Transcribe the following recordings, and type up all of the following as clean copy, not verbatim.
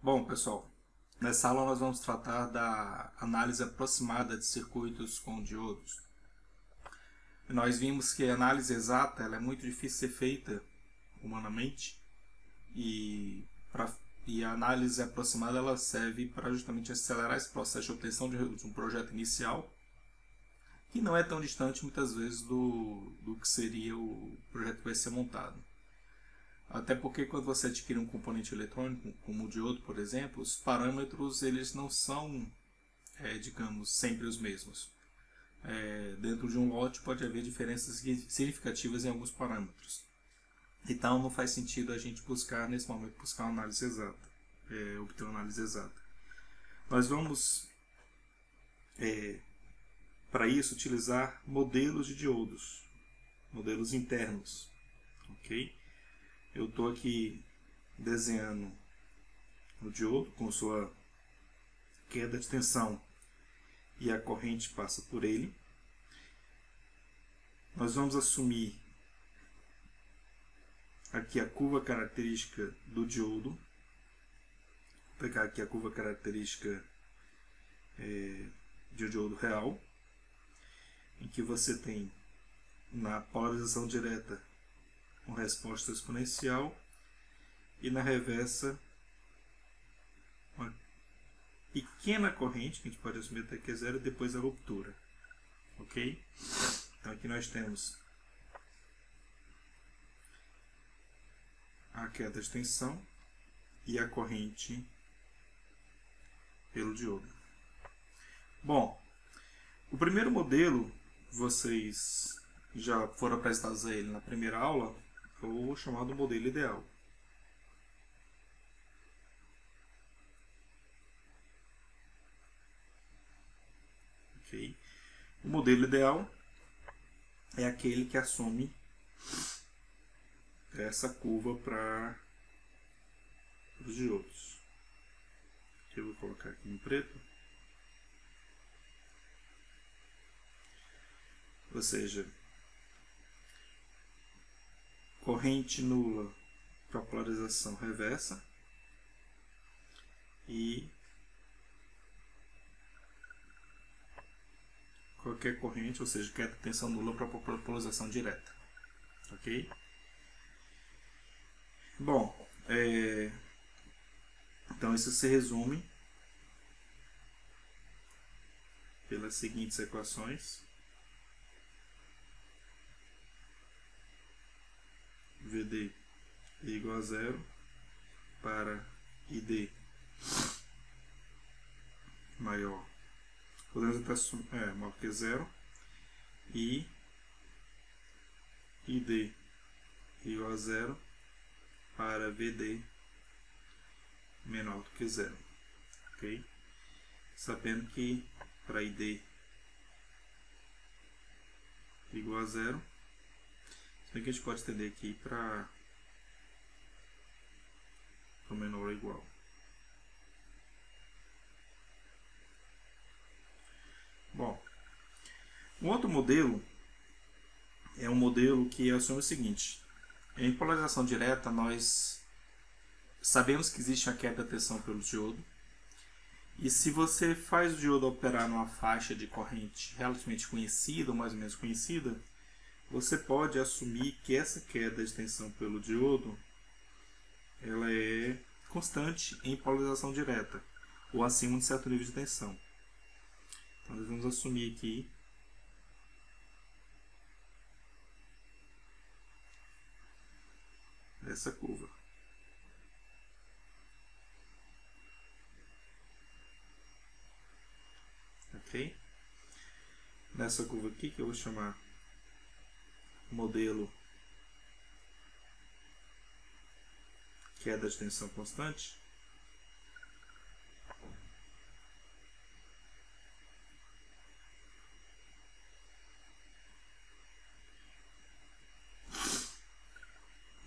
Bom, pessoal, nessa aula nós vamos tratar da análise aproximada de circuitos com diodos. Nós vimos que a análise exata ela é muito difícil de ser feita humanamente e, e a análise aproximada ela serve para justamente acelerar esse processo de obtenção de um projeto inicial que não é tão distante muitas vezes do que seria o projeto que vai ser montado. Até porque quando você adquire um componente eletrônico, como o diodo, por exemplo, os parâmetros eles não são, digamos, sempre os mesmos. Dentro de um lote pode haver diferenças significativas em alguns parâmetros. Então não faz sentido a gente buscar, nesse momento, buscar uma análise exata, obter uma análise exata. Nós vamos, para isso, utilizar modelos de diodos, modelos internos. Ok? Eu estou aqui desenhando o diodo com sua queda de tensão e a corrente passa por ele. Nós vamos assumir aqui a curva característica do diodo. Vou pegar aqui a curva característica de um diodo real, em que você tem na polarização direta uma resposta exponencial e na reversa uma pequena corrente, que a gente pode assumir até que é zero, e depois a ruptura. Ok? Então aqui nós temos a queda de tensão e a corrente pelo diodo. Bom, o primeiro modelo, vocês já foram apresentados a ele na primeira aula, é o chamado modelo ideal. Okay? O modelo ideal é aquele que assume essa curva para os diodos. Eu vou colocar aqui em preto. Ou seja, corrente nula para polarização reversa e qualquer corrente, ou seja, queda de tensão nula para polarização direta. Ok? Bom, então isso se resume pelas seguintes equações. VD é igual a zero para ID maior, podemos até maior que zero, e ID igual a zero para VD menor do que zero. Ok? Sabendo que para ID igual a zero, isso aqui a gente pode estender aqui para o menor ou igual. Bom, um outro modelo é um modelo que assume o seguinte: em polarização direta nós sabemos que existe uma queda de tensão pelo diodo, e se você faz o diodo operar numa faixa de corrente relativamente conhecida ou mais ou menos conhecida, você pode assumir que essa queda de tensão pelo diodo ela é constante em polarização direta ou acima de certo nível de tensão. Então nós vamos assumir aqui essa curva. Ok? Nessa curva aqui, que eu vou chamar modelo queda de tensão constante,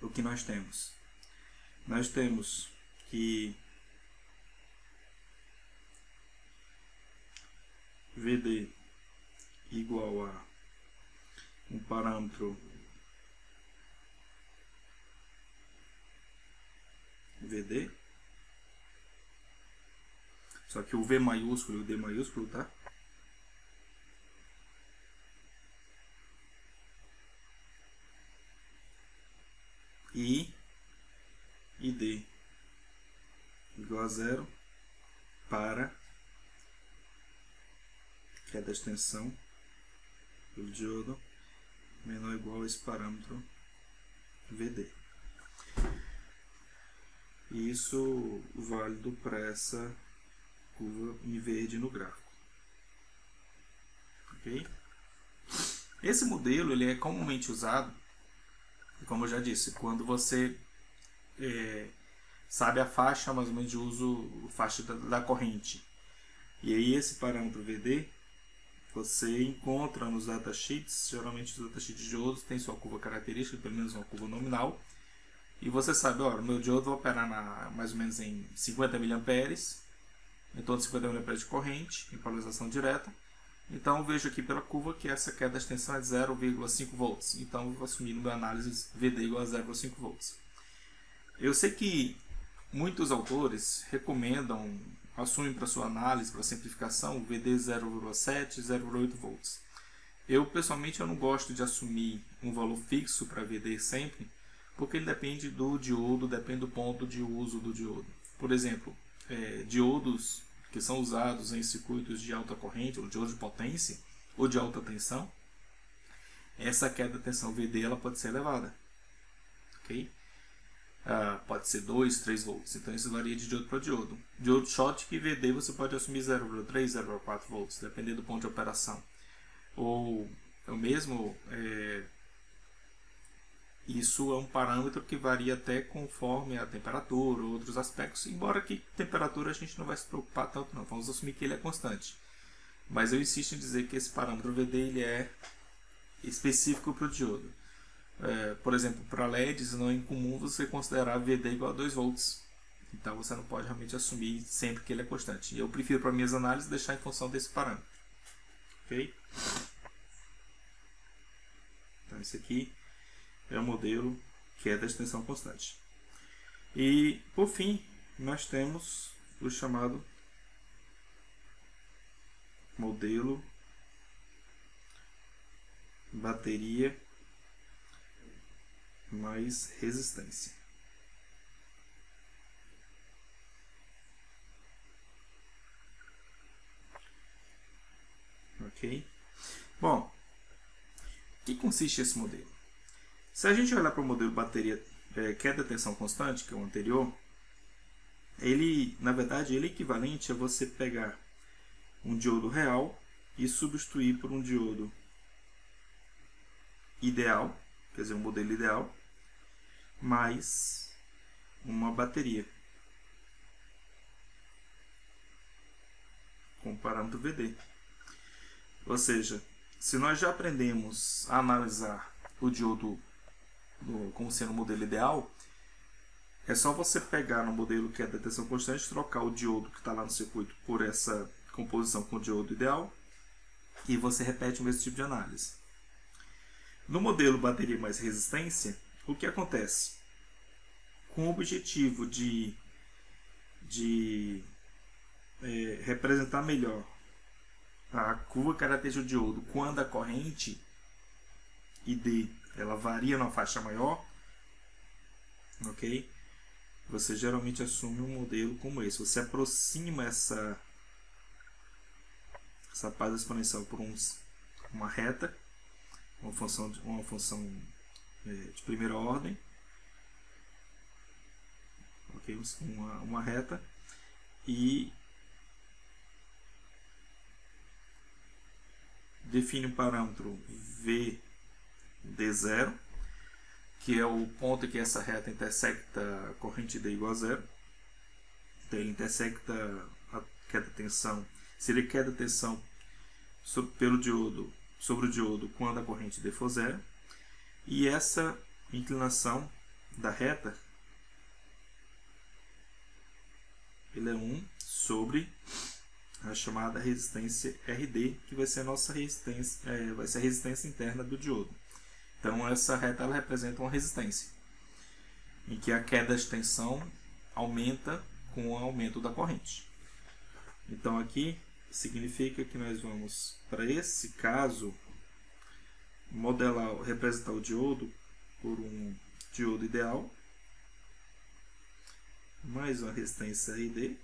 o que nós temos? Nós temos que VD igual a um parâmetro VD Só que o V maiúsculo e o D maiúsculo, tá? I e D igual a 0 para queda de tensão do diodo menor ou igual a esse parâmetro VD. E isso válido para essa curva em verde no gráfico. Ok? Esse modelo ele é comumente usado, como eu já disse, quando você sabe a faixa mais ou menos de uso, faixa da corrente. E aí esse parâmetro VD você encontra nos datasheets, geralmente os datasheets de diodos tem sua curva característica, pelo menos uma curva nominal. E você sabe, ó, o meu diodo vai operar mais ou menos em 50 mA, em torno de 50 mA de corrente, em polarização direta. Então eu vejo aqui pela curva que essa queda de tensão é de 0,5 volts. Então eu vou assumir no meu análise VD igual a 0,5 volts. Eu sei que muitos autores recomendam, assumem para sua análise, para simplificação, VD 0,7, 0,8 volts. Eu pessoalmente eu não gosto de assumir um valor fixo para VD sempre, porque ele depende do diodo, depende do ponto de uso do diodo. Por exemplo, diodos que são usados em circuitos de alta corrente, ou diodos de potência, ou de alta tensão, essa queda de tensão VD ela pode ser elevada. Okay? Pode ser 2, 3 volts, então isso varia de diodo para diodo. Diodo Schottky VD você pode assumir 0,3, 0,4 volts, dependendo do ponto de operação. Ou o mesmo, isso é um parâmetro que varia até conforme a temperatura ou outros aspectos, embora que temperatura a gente não vai se preocupar tanto não, vamos assumir que ele é constante. Mas eu insisto em dizer que esse parâmetro VD ele é específico para o diodo. Por exemplo, para LEDs não é incomum você considerar VD igual a 2 volts. Então você não pode realmente assumir sempre que ele é constante. Eu prefiro para minhas análises deixar em função desse parâmetro. Ok? Então esse aqui é o modelo queda de tensão constante. E por fim nós temos o chamado modelo bateria mais resistência. Ok? Bom, o que consiste esse modelo? Se a gente olhar para o modelo bateria queda de tensão constante, que é o anterior, ele, na verdade, ele é equivalente a você pegar um diodo real e substituir por um diodo ideal, quer dizer, um modelo ideal, mais uma bateria com parâmetro VD. Ou seja, se nós já aprendemos a analisar o diodo como sendo o modelo ideal, é só você pegar no modelo que é da tensão constante, trocar o diodo que está lá no circuito por essa composição com o diodo ideal e você repete o mesmo tipo de análise. No modelo bateria mais resistência, o que acontece? Com o objetivo de representar melhor a curva característica do diodo quando a corrente ID ela varia numa faixa maior, ok? Você geralmente assume um modelo como esse. Você aproxima essa paz exponencial por uma reta, uma função de primeira ordem, ok? Uma reta, e define um parâmetro VD0, que é o ponto em que essa reta intersecta a corrente D igual a zero. Então ele intersecta a queda de tensão, seria queda de tensão sobre o diodo quando a corrente D for zero. E essa inclinação da reta ele é 1 sobre a chamada resistência RD, que vai ser a nossa resistência, vai ser a resistência interna do diodo. Então essa reta ela representa uma resistência, em que a queda de tensão aumenta com o aumento da corrente. Então aqui significa que nós vamos, para esse caso, modelar, representar o diodo por um diodo ideal, mais uma resistência RD,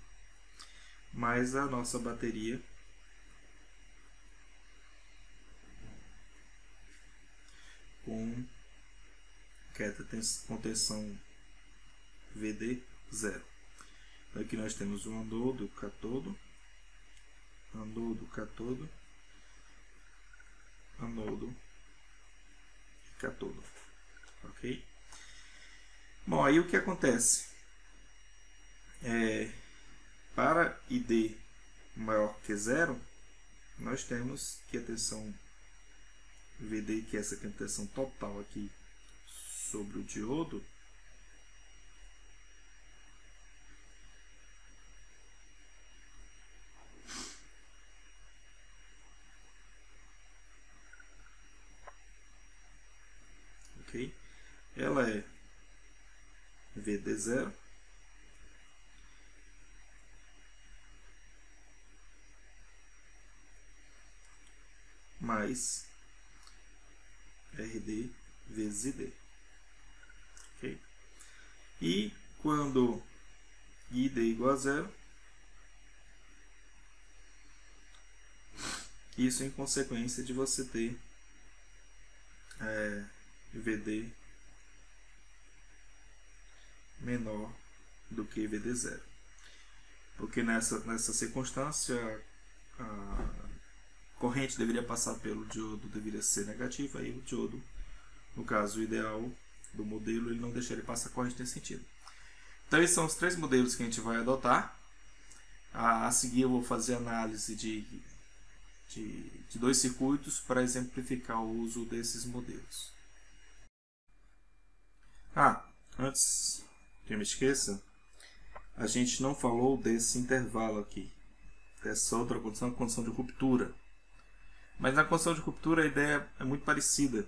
mais a nossa bateria com tensão VD 0. Aqui nós temos o anodo, catodo, anodo, catodo, anodo e catodo. Ok? Bom, aí o que acontece? Para ID maior que 0, nós temos que a tensão VD, que é essa tensão total aqui sobre o diodo, ok? Ela é VD0 mais RD vezes ID. Okay? E quando ID é igual a 0, isso em consequência de você ter VD menor do que VD0. Porque nessa circunstância a corrente deveria passar pelo diodo, deveria ser negativa, aí o diodo, no caso ideal do modelo, ele não deixaria passar corrente nesse sentido. Então esses são os 3 modelos que a gente vai adotar. A seguir eu vou fazer análise de 2 circuitos para exemplificar o uso desses modelos. Antes que eu me esqueça, a gente não falou desse intervalo aqui, dessa outra condição, a condição de ruptura. Mas na condição de ruptura a ideia é muito parecida.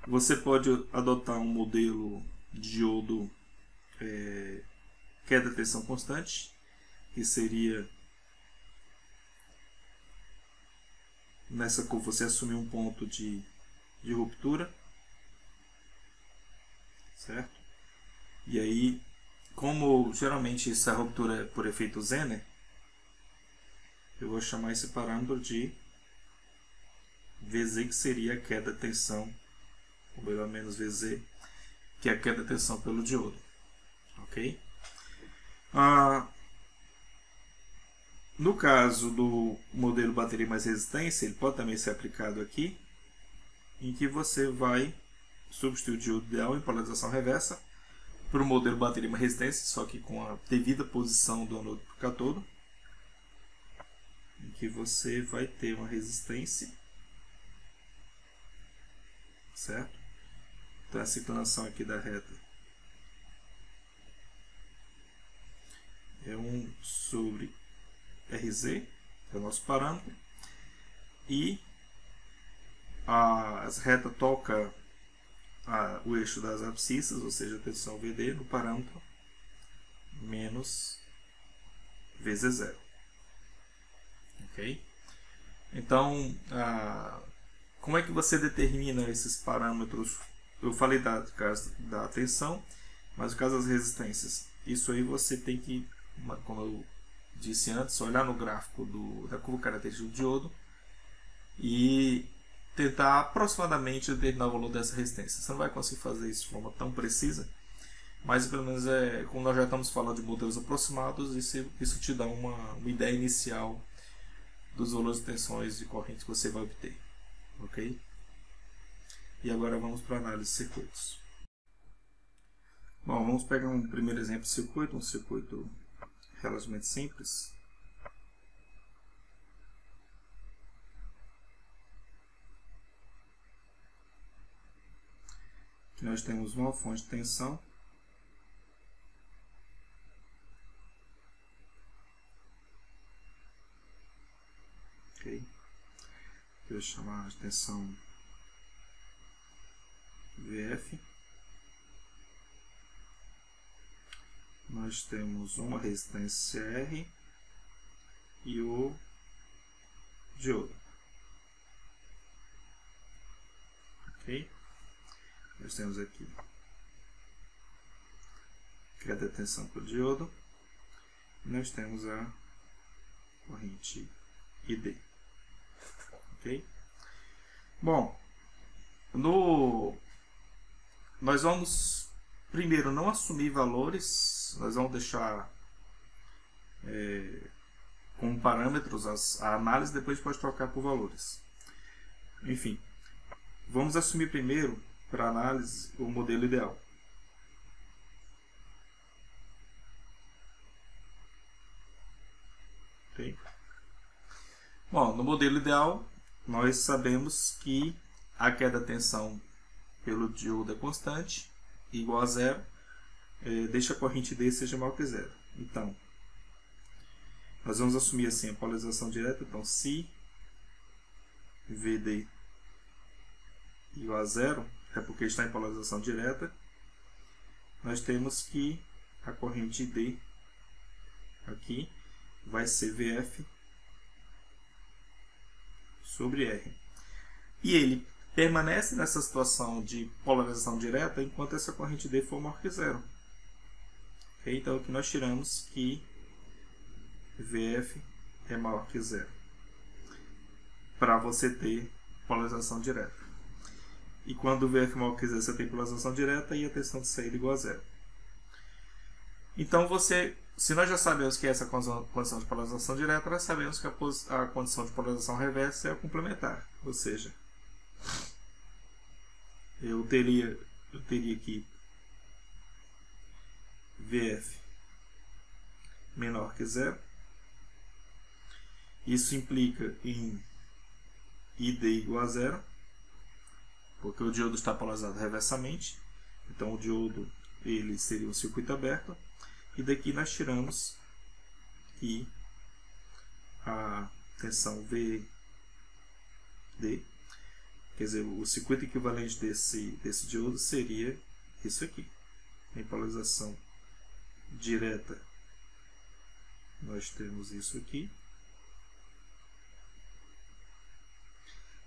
Você pode adotar um modelo de diodo queda de tensão constante, que seria nessa curva você assumir um ponto de ruptura, certo? E aí, como geralmente essa ruptura é por efeito Zener, eu vou chamar esse parâmetro de VZ, que seria a queda de tensão, ou pelo menos VZ, que é a queda de tensão pelo diodo. Ok? No caso do modelo bateria mais resistência, ele pode também ser aplicado aqui, em que você vai substituir o diodo ideal em polarização reversa para o modelo bateria mais resistência, só que com a devida posição do anodo para o catodo, em que você vai ter uma resistência, certo? Então essa inclinação aqui da reta é 1 sobre RZ, que é o nosso parâmetro, e a reta toca o eixo das abscissas, ou seja, a tensão VD no parâmetro menos VZ0. Ok? Então, como é que você determina esses parâmetros? Eu falei da tensão, mas no caso das resistências, isso aí você tem que, como eu disse antes, olhar no gráfico da curva característica do diodo e tentar aproximadamente determinar o valor dessa resistência. Você não vai conseguir fazer isso de forma tão precisa, mas pelo menos como nós já estamos falando de modelos aproximados, isso te dá uma ideia inicial dos valores de tensões de corrente que você vai obter. Ok? E agora vamos para a análise de circuitos. Bom, vamos pegar um primeiro exemplo de circuito, um circuito relativamente simples. Aqui nós temos uma fonte de tensão, ok? Eu vou chamar de tensão VF. Nós temos uma resistência R e o diodo. Ok? Nós temos aqui queda de tensão para o diodo. E nós temos a corrente ID. Ok? Bom, nós vamos primeiro não assumir valores, nós vamos deixar como parâmetros a análise, depois pode trocar por valores. Enfim, vamos assumir primeiro para análise o modelo ideal. Okay? Bom, no modelo ideal, nós sabemos que a queda de tensão pelo diodo é constante, igual a zero, deixa a corrente D seja maior que zero. Então, nós vamos assumir assim a polarização direta. Então, se VD igual a zero, é porque está em polarização direta, nós temos que a corrente D aqui vai ser VF sobre R. E ele permanece nessa situação de polarização direta enquanto essa corrente D for maior que zero. Okay? Então aqui nós tiramos que VF é maior que zero para você ter polarização direta. E quando o VF é maior que zero, você tem polarização direta e a tensão de saída igual a zero. Então se nós já sabemos que essa condição de polarização direta, nós sabemos que a condição de polarização reversa é a complementar. Ou seja, eu teria aqui VF menor que zero. Isso implica em ID igual a zero, porque o diodo está polarizado reversamente. Então o diodo ele seria um circuito aberto. E daqui nós tiramos que a tensão VD, quer dizer, o circuito equivalente desse diodo seria isso aqui. Em polarização direta, nós temos isso aqui.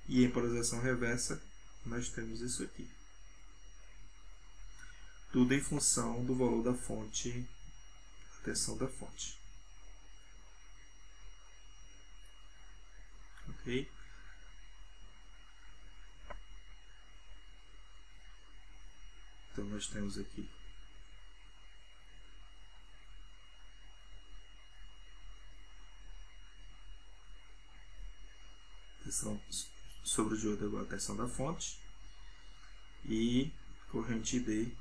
E em polarização reversa, nós temos isso aqui. Tudo em função do valor da fonte, da tensão da fonte. Ok? Então nós temos aqui tensão sobre o diodo igual a tensão da fonte e corrente D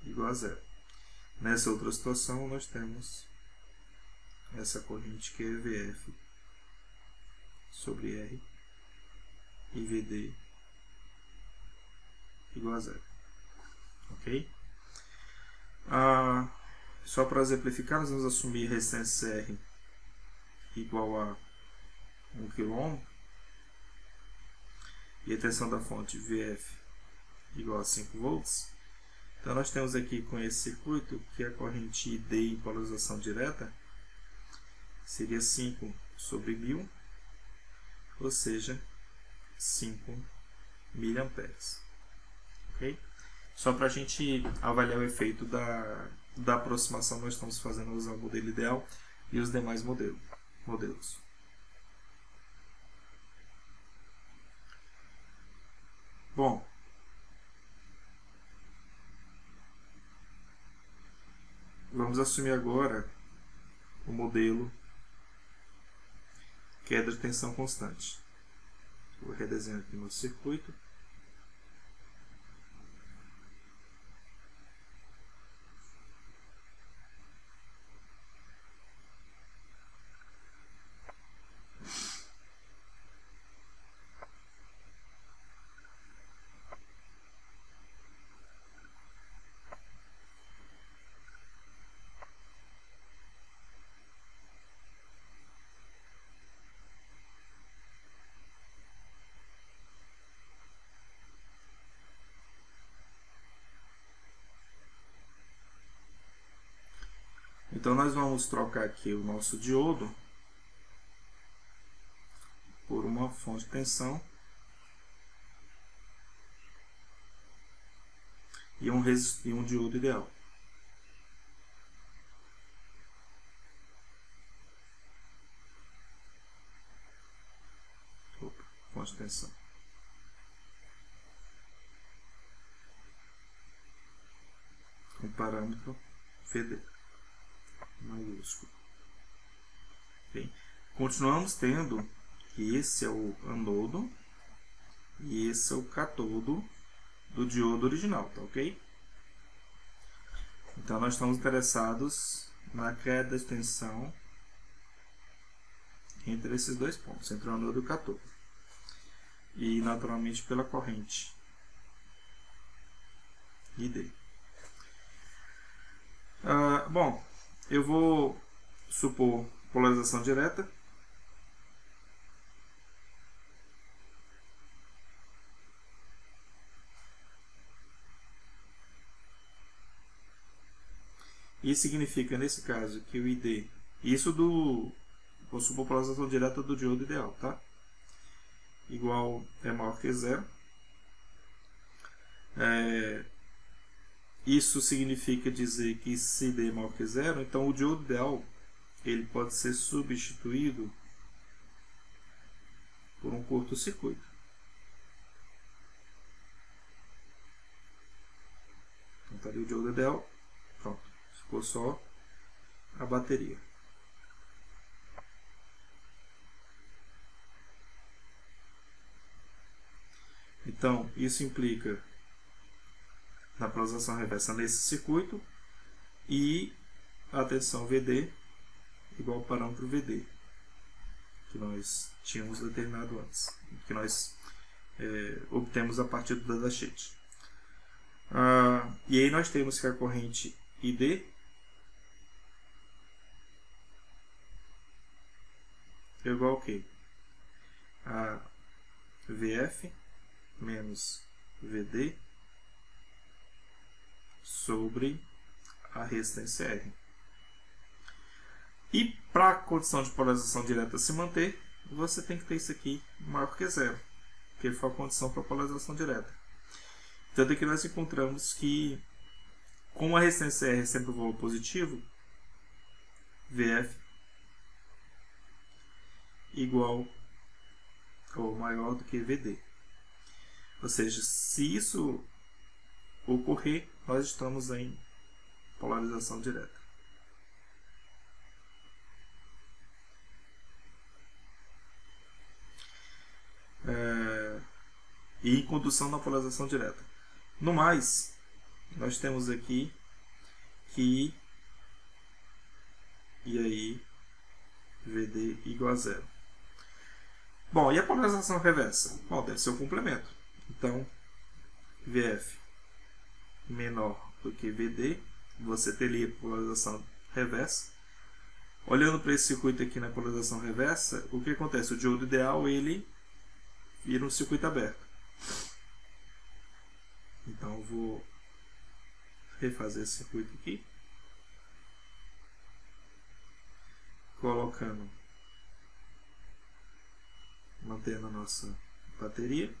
igual a zero. Nessa outra situação nós temos essa corrente que é VF sobre R e VD igual a zero. Ok? Só para exemplificar, nós vamos assumir resistência R igual a 1 kΩ e a tensão da fonte VF igual a 5 volts. Então nós temos aqui com esse circuito que a corrente D em polarização direta seria 5 sobre 1000, ou seja, 5 mA. Okay? Só para a gente avaliar o efeito da aproximação, nós estamos fazendo usar o modelo ideal e os demais modelos. Bom, vamos assumir agora o modelo queda de tensão constante. Vou redesenhar aqui no circuito. Então nós vamos trocar aqui o nosso diodo uma fonte de tensão e um diodo ideal. Opa, fonte de tensão. Com parâmetro VD maiúsculo. Okay. Continuamos tendo que esse é o anodo e esse é o catodo do diodo original, tá ok? Então nós estamos interessados na queda de tensão entre esses dois pontos, entre o anodo e o catodo. E naturalmente pela corrente ID. Bom, eu vou supor polarização direta. Isso significa, nesse caso, que o ID... Vou supor polarização direta do diodo ideal, tá? Igual é maior que zero. Isso significa dizer que se D é maior que zero, então o diodo ideal ele pode ser substituído por um curto-circuito. Então está ali o diodo ideal, pronto, ficou só a bateria. Então isso implica na polarização reversa nesse circuito e a tensão VD igual ao parâmetro VD que nós tínhamos determinado antes, que nós obtemos a partir do datasheet. E aí nós temos que a corrente ID é igual ao quê? A VF menos VD sobre a resistência R. E para a condição de polarização direta se manter, você tem que ter isso aqui maior que zero, que foi a condição para a polarização direta. Tanto é que nós encontramos que, como a resistência R é sempre o valor positivo, VF igual ou maior do que VD. Ou seja, se isso ocorrer, nós estamos em polarização direta. E em condução na polarização direta. No mais, nós temos aqui que e aí VD igual a zero. Bom, e a polarização reversa? Bom, deve ser o complemento. Então, VF menor do que VD, você teria polarização reversa. Olhando para esse circuito aqui na polarização reversa, o que acontece? O diodo ideal ele vira um circuito aberto. Então eu vou refazer esse circuito aqui, mantendo a nossa bateria.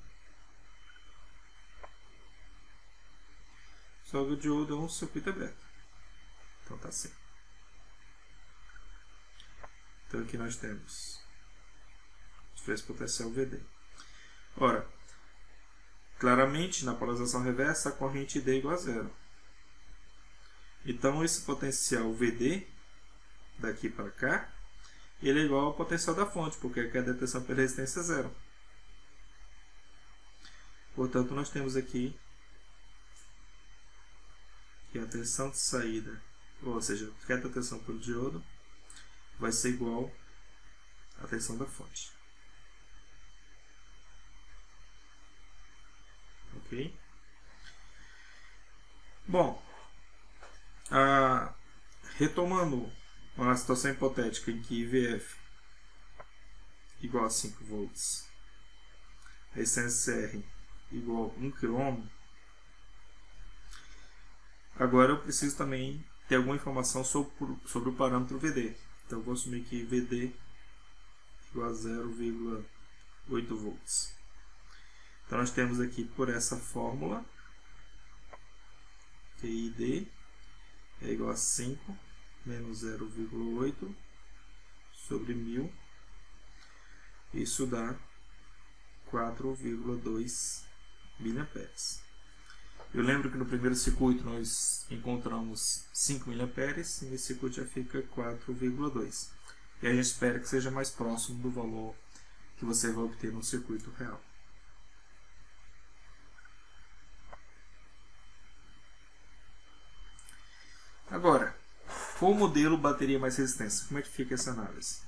Só que o diodo é um circuito aberto. Então tá assim. Então aqui nós temos diferença potencial VD. Ora, claramente na polarização reversa a corrente ID é igual a zero. Então esse potencial VD daqui para cá, ele é igual ao potencial da fonte, porque aqui a detecção pela resistência é zero. Portanto, nós temos aqui que a tensão de saída, ou seja, a tensão pelo diodo, vai ser igual à tensão da fonte. Ok? Bom, retomando uma situação hipotética em que IVF igual a 5 volts, resistência R igual a 1 kΩ, agora eu preciso também ter alguma informação sobre o parâmetro VD. Então eu vou assumir que VD igual a 0,1 8 volts. Então nós temos aqui por essa fórmula QID é igual a 5 menos 0,8 sobre 1000. Isso dá 4,2 miliamperes. Eu lembro que no primeiro circuito nós encontramos 5 miliamperes e nesse circuito já fica 4,2. E a gente espera que seja mais próximo do valor que você vai obter no circuito real. Agora, com o modelo bateria mais resistência, como é que fica essa análise?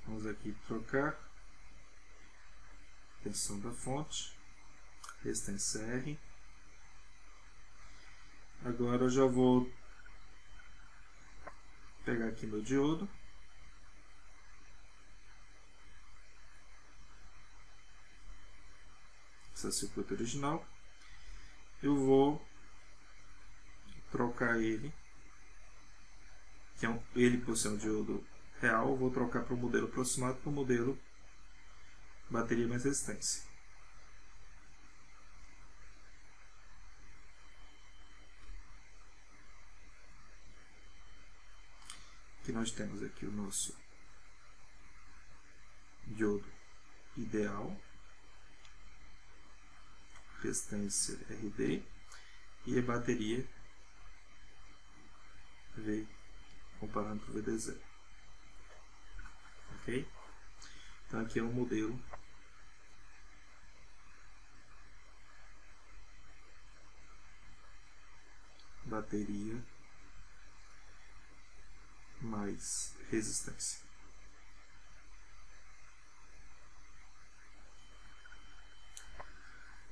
Vamos aqui trocar tensão da fonte, resistência R. Agora eu já vou pegar aqui meu diodo. Esse é o circuito original. Eu vou trocar ele, que é ele por ser um diodo real, eu vou trocar para o modelo aproximado para o modelo bateria mais resistência. Aqui nós temos aqui o nosso diodo ideal, resistência RD, e a bateria V comparando com o VD0. Ok? Então aqui é um modelo bateria mais resistência.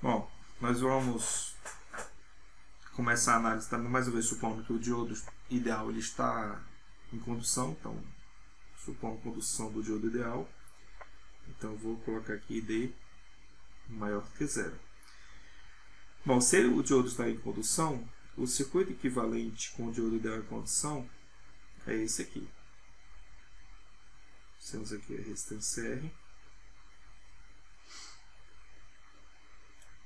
Bom, nós vamos começar a análise também, mais uma vez, supondo que o diodo ideal ele está em condução. Então, supondo condução do diodo ideal. Então, eu vou colocar aqui ID maior do que zero. Bom, se o diodo está em condução, o circuito equivalente com o diodo ideal em condução é esse aqui. Temos aqui a resistência R.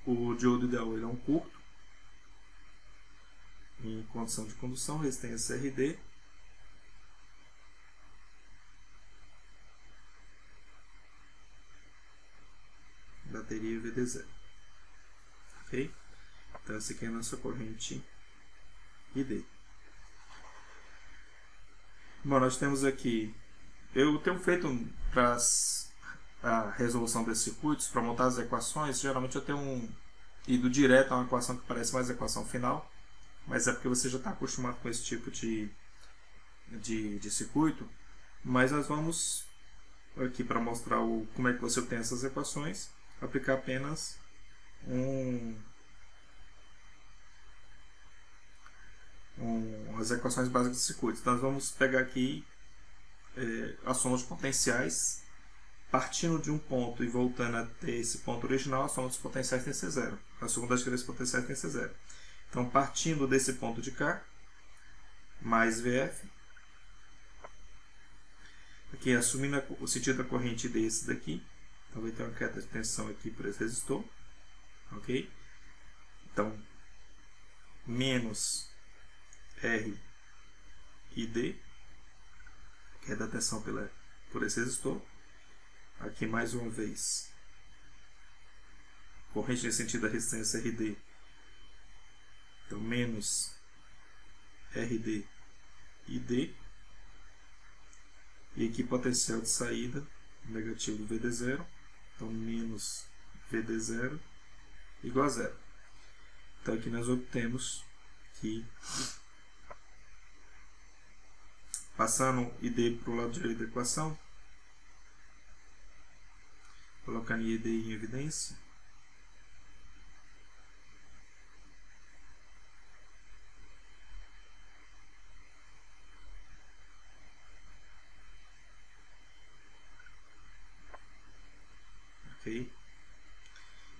O diodo ideal ele é um curto, em condição de condução, resistência RD. Bateria VD0. Ok? Então essa aqui é a nossa corrente ID. Bom, nós temos aqui, eu tenho feito para a resolução desses circuitos, para montar as equações, geralmente eu tenho ido direto a uma equação que parece mais a equação final, mas é porque você já está acostumado com esse tipo de circuito. Mas nós vamos aqui, para mostrar como é que você obtém essas equações, aplicar apenas as equações básicas de circuitos. Então, nós vamos pegar aqui as somas potenciais, partindo de um ponto e voltando até esse ponto original. A soma dos potenciais tem que ser zero. A soma das diferenças potenciais tem que ser zero. Então, partindo desse ponto de cá, mais VF, aqui assumindo o sentido da corrente desse daqui, então vai ter uma queda de tensão aqui por esse resistor, ok? Então, menos R e D, queda da tensão por esse resistor. Aqui mais uma vez, corrente nesse sentido da resistência RD, então menos RD e D. E aqui potencial de saída negativo do VD0, então menos VD0 igual a zero. Então aqui nós obtemos que, passando ID para o lado direito da equação, colocando ID em evidência, ok?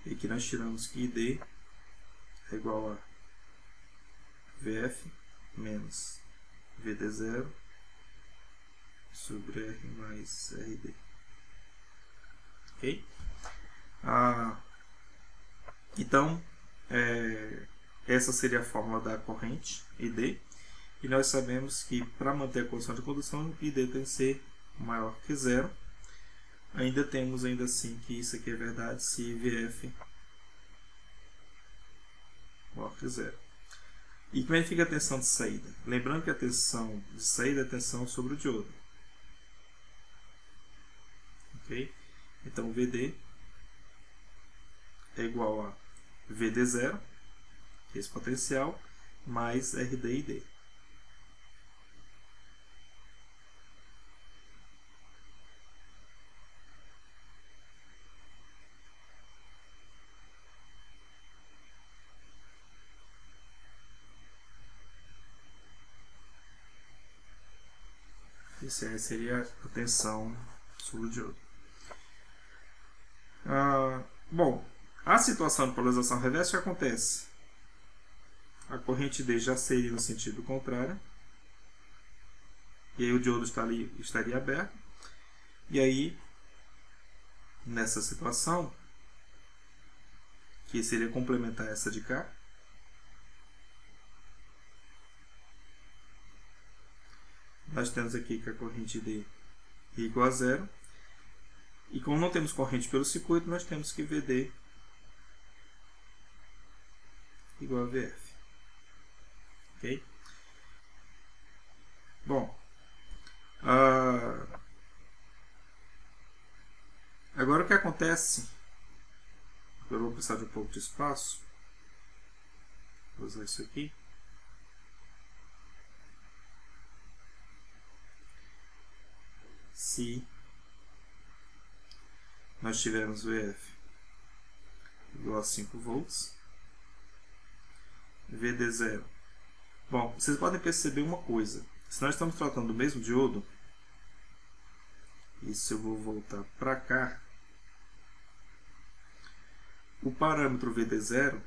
E aqui nós tiramos que ID é igual a VF menos VD0 sobre R mais RD. Ok? Então, essa seria a fórmula da corrente ID. E nós sabemos que para manter a condição de condução, ID tem que ser maior que zero. Ainda temos ainda assim que isso aqui é verdade se VF maior que zero. E como é que fica a tensão de saída? Lembrando que a tensão de saída é a tensão sobre o diodo. Ok? Então VD é igual a VD0, que é esse potencial, mais RD e D. Isso aí seria a tensão sobre o diodo. Bom, a situação de polarização reversa, o que acontece? A corrente D já seria no sentido contrário. E aí o diodo estaria aberto. E aí, nessa situação, que seria complementar essa de cá, nós temos aqui que a corrente D é igual a zero. E como não temos corrente pelo circuito, nós temos que VD igual a VF. Ok? Bom, agora o que acontece? Eu vou precisar de um pouco de espaço. Vou usar isso aqui. Se nós tivermos VF igual a 5 volts, VD0. Bom, vocês podem perceber uma coisa. Se nós estamos tratando do mesmo diodo, e se eu vou voltar para cá, o parâmetro VD0,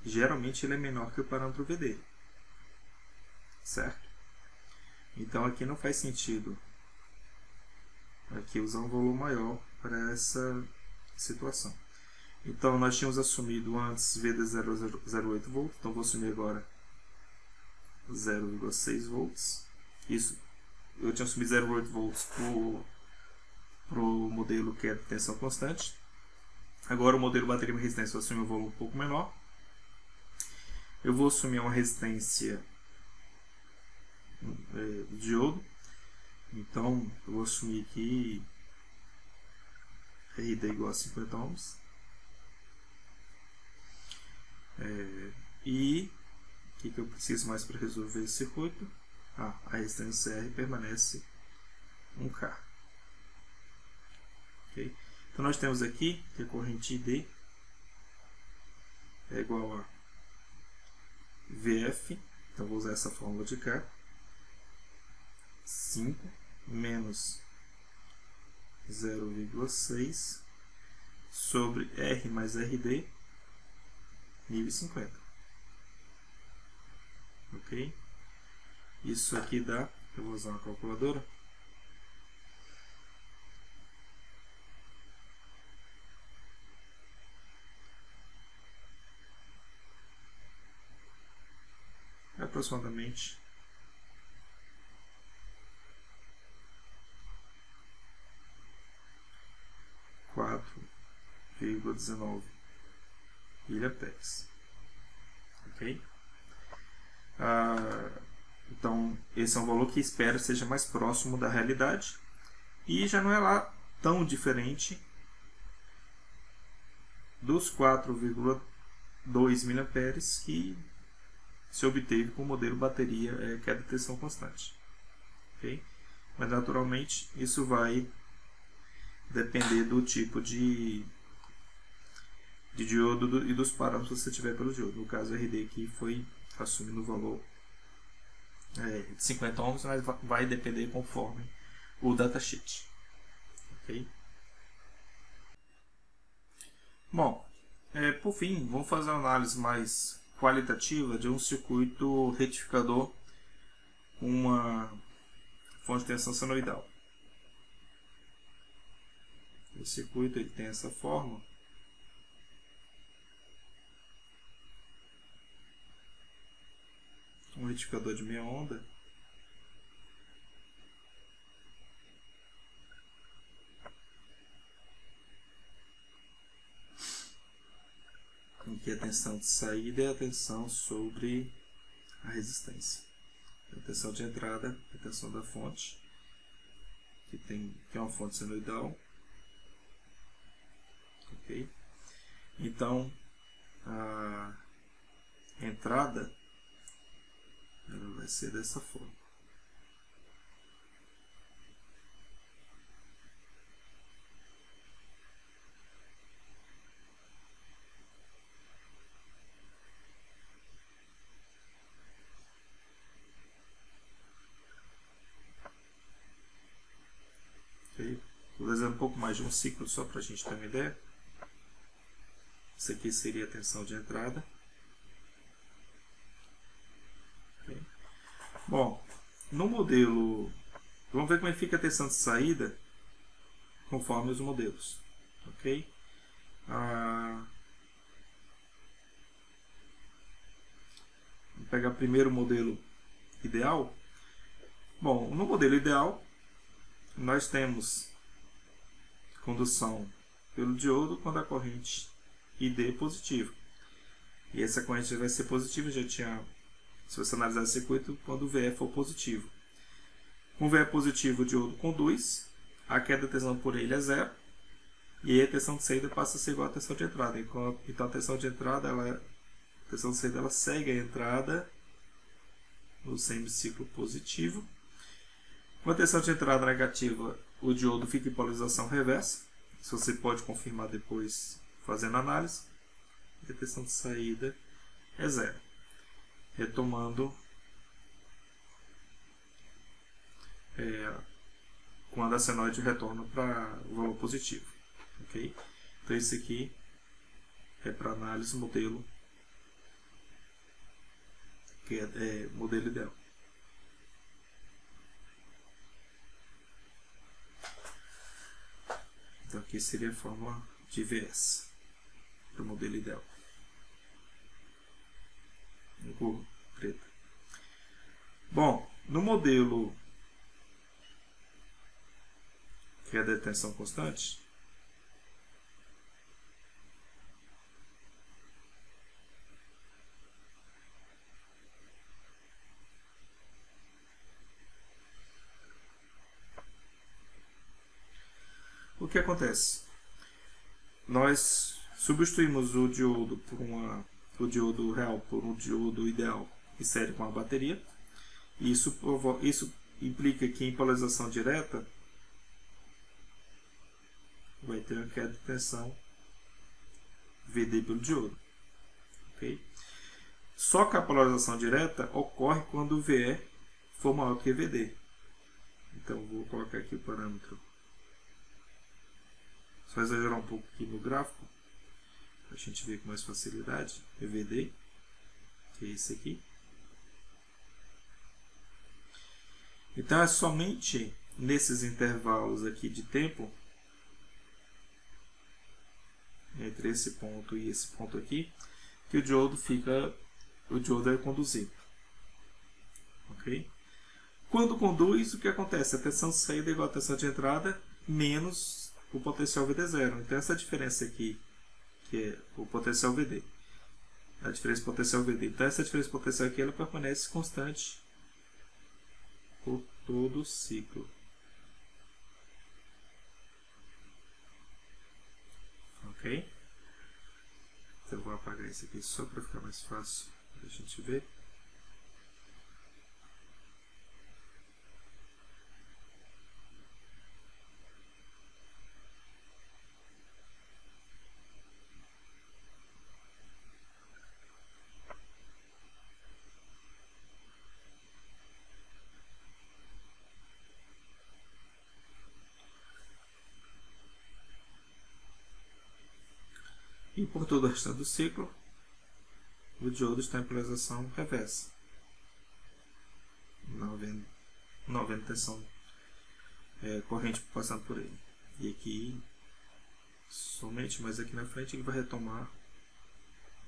geralmente ele é menor que o parâmetro VD. Certo? Então aqui não faz sentido aqui usar um valor maior para essa situação. Então nós tínhamos assumido antes VD0 0,8 volts, então vou assumir agora 0,6 volts. Isso, eu tinha assumido 0,8 volts para o modelo que é de tensão constante. Agora o modelo bateria e resistência eu assumi um valor um pouco menor. Eu vou assumir uma resistência do diodo. Então eu vou assumir aqui RD igual a 50 ohms. E o que eu preciso mais para resolver esse circuito? A resistência R permanece 1K. Okay? Então nós temos aqui que a corrente ID é igual a VF, então vou usar essa fórmula de cá, 5 menos 0,6 sobre R mais RD, 1050. Ok? Isso aqui dá, eu vou usar uma calculadora, aproximadamente 4,19 miliamperes. Ok? Então, esse é um valor que espero seja mais próximo da realidade e já não é lá tão diferente dos 4,2 miliamperes que se obteve com o modelo bateria que é de tensão constante. Okay? Mas naturalmente isso vai depender do tipo de diodo e dos parâmetros que você tiver pelo diodo. No caso, o RD aqui foi assumindo o valor de 50 ohms, mas vai depender conforme o datasheet. Okay? Bom, por fim, vamos fazer uma análise mais qualitativa de um circuito retificador com uma fonte de tensão senoidal. O circuito ele tem essa forma. Um retificador de meia onda. Em que a tensão de saída é a tensão sobre a resistência. A tensão de entrada é a tensão da fonte, que é uma fonte senoidal. Okay? Então, a entrada ela vai ser dessa forma. Okay? Vou fazer um pouco mais de um ciclo só para a gente ter uma ideia. Isso aqui seria a tensão de entrada. Okay? Bom, no modelo, vamos ver como é que fica a tensão de saída conforme os modelos. Ok? Vamos pegar primeiro o modelo ideal. Bom, no modelo ideal, nós temos condução pelo diodo quando a corrente ID é positiva. E essa corrente vai ser positiva, já tinha, se você analisar o circuito, quando o VE for positivo. Com o VE positivo, o diodo conduz, a queda de tensão por ele é zero, e aí a tensão de saída passa a ser igual à tensão de entrada. Então a tensão de entrada, a tensão de saída ela segue a entrada no semiciclo positivo. Com a tensão de entrada negativa, o diodo fica em polarização reversa. Isso você pode confirmar depois fazendo análise. E a tensão de saída é zero. Retomando, quando a senoide retorna para o valor positivo. Okay? Então esse aqui é para análise modelo, que é modelo ideal. Então aqui seria a fórmula de VS para o modelo ideal. Em cor preta. Bom, no modelo que é a detenção constante, o que acontece? Nós substituímos o diodo o diodo real por um diodo ideal e série com a bateria. E isso implica que em polarização direta vai ter uma queda de tensão VD pelo diodo. Okay? Só que a polarização direta ocorre quando o VE for maior que VD. Então vou colocar aqui o parâmetro. Só exagerar um pouco aqui no gráfico, para a gente ver com mais facilidade. VD, que é esse aqui. Então é somente nesses intervalos aqui de tempo, entre esse ponto e esse ponto aqui, que o diodo é conduzido. Ok? Quando conduz, o que acontece? A tensão de saída é igual à tensão de entrada menos o potencial VD0. Então essa diferença aqui, que é o potencial VD, a diferença do potencial VD. Então essa diferença do potencial aqui ela permanece constante por todo o ciclo. Ok? Então eu vou apagar isso aqui só para ficar mais fácil para a gente ver. E por todo o restante do ciclo, o diodo está em polarização reversa, não havendo tensão corrente passando por ele. E aqui, somente, mas aqui na frente ele vai retomar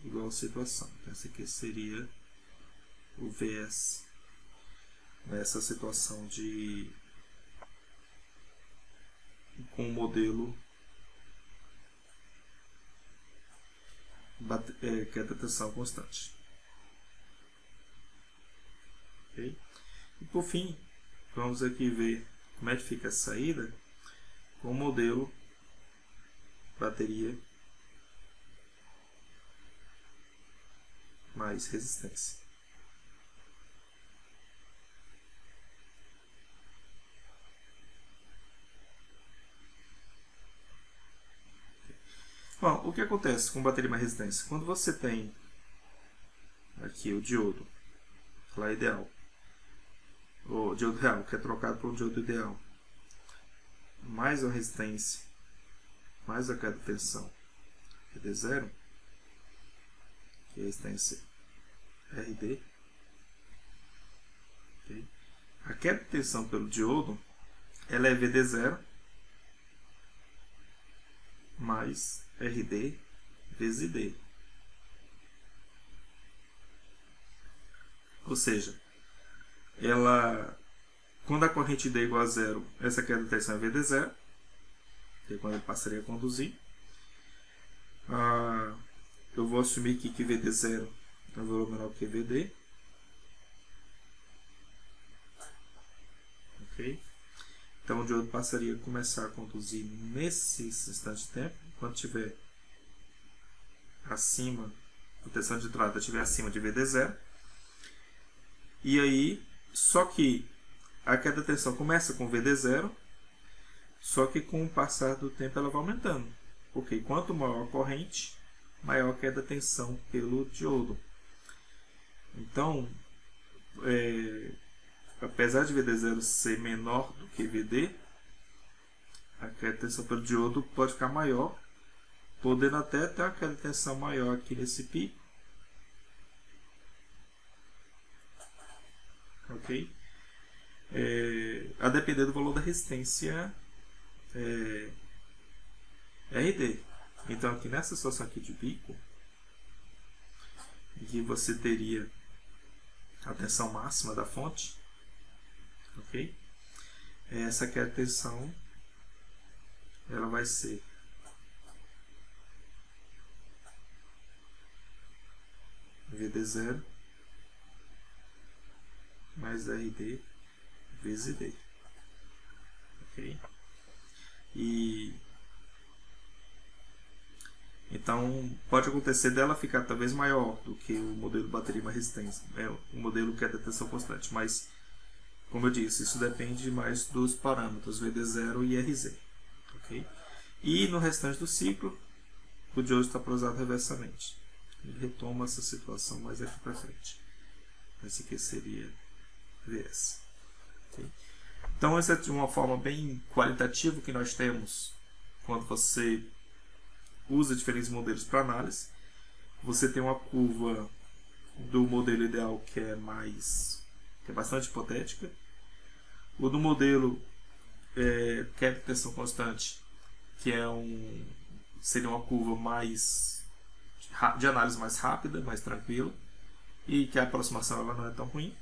igual a situação. Então, esse aqui seria o VS nessa situação de com o modelo que é da tensão constante. Okay? E por fim, vamos aqui ver como é que fica a saída com o modelo bateria mais resistência. Bom, o que acontece com bateria mais resistência? Quando você tem aqui o diodo lá ideal, o diodo real, que é trocado por um diodo ideal, mais a resistência, mais a queda de tensão, que é D0, que é a resistência RD. Okay? A queda de tensão pelo diodo, ela é VD0 mais RD vezes D. Ou seja, quando a corrente D é igual a zero, essa queda de tensão é VD0, que é quando ele passaria a conduzir. Eu vou assumir aqui que VD0 é um valor menor que VD. Ok? Então o diodo passaria a começar a conduzir nesse instante de tempo, quando estiver acima, a tensão de entrada estiver acima de VD0. E aí, só que a queda de tensão começa com VD0, só que com o passar do tempo ela vai aumentando. Porque quanto maior a corrente, maior a queda de tensão pelo diodo. Então, apesar de VD0 ser menor do que VD, a queda de tensão pelo diodo pode ficar maior, podendo até ter uma queda de tensão maior aqui nesse pico. Ok? A depender do valor da resistência RD. Então aqui nessa situação aqui de pico, em que você teria a tensão máxima da fonte, ok? Essa queda de tensão, ela vai ser VD0 mais RD vezes D. Ok? Então pode acontecer dela ficar talvez maior do que o modelo bateria mais resistência, o modelo que é da tensão constante, mas como eu disse, isso depende mais dos parâmetros VD0 e RZ. Ok? E no restante do ciclo, o diodo está polarizado reversamente. Ele retoma essa situação mais aqui para frente. Esse aqui seria VS. Okay? Então essa é de uma forma bem qualitativa que nós temos quando você usa diferentes modelos para análise. Você tem uma curva do modelo ideal que é bastante hipotética. O do modelo queda de tensão constante, que seria uma curva de análise mais rápida, mais tranquila, e que a aproximação ela não é tão ruim.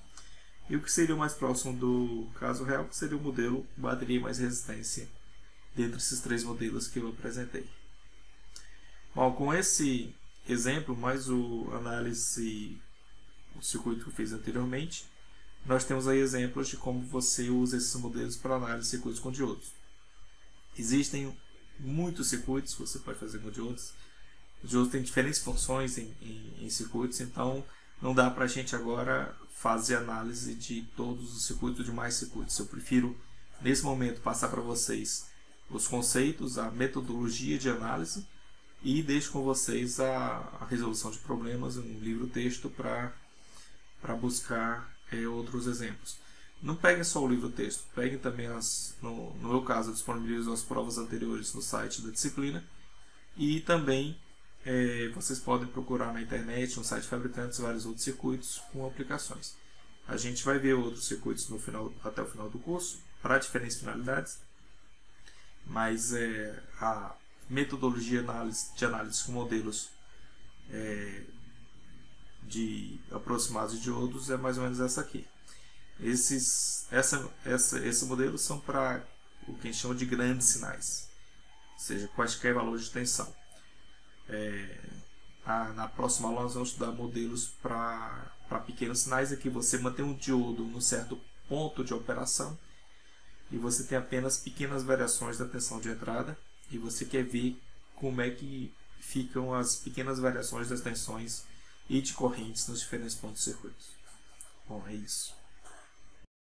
E o que seria o mais próximo do caso real, que seria o modelo bateria mais resistência, dentre esses três modelos que eu apresentei. Bom, com esse exemplo, mais o circuito que eu fiz anteriormente, nós temos aí exemplos de como você usa esses modelos para análise de circuitos com diodos. Existem muitos circuitos que você pode fazer com diodos. Os diodos têm diferentes funções em circuitos, então não dá para a gente agora fazer análise de todos os circuitos, de mais circuitos. Eu prefiro, nesse momento, passar para vocês os conceitos, a metodologia de análise, e deixo com vocês a resolução de problemas, um livro-texto para buscar outros exemplos. Não peguem só o livro-texto, peguem também no meu caso, eu disponibilizo as provas anteriores no site da disciplina, e também vocês podem procurar na internet, no site de fabricantes, vários outros circuitos com aplicações. A gente vai ver outros circuitos até o final do curso, para diferentes finalidades, mas a metodologia de análise com modelos de aproximados de diodos é mais ou menos essa aqui. Esses modelos são para o que a gente chama de grandes sinais, ou seja, quaisquer valores de tensão. Na próxima aula nós vamos estudar modelos para pequenos sinais. Aqui você mantém um diodo num certo ponto de operação e você tem apenas pequenas variações da tensão de entrada, e você quer ver como é que ficam as pequenas variações das tensões e de correntes nos diferentes pontos do circuito. Bom, é isso.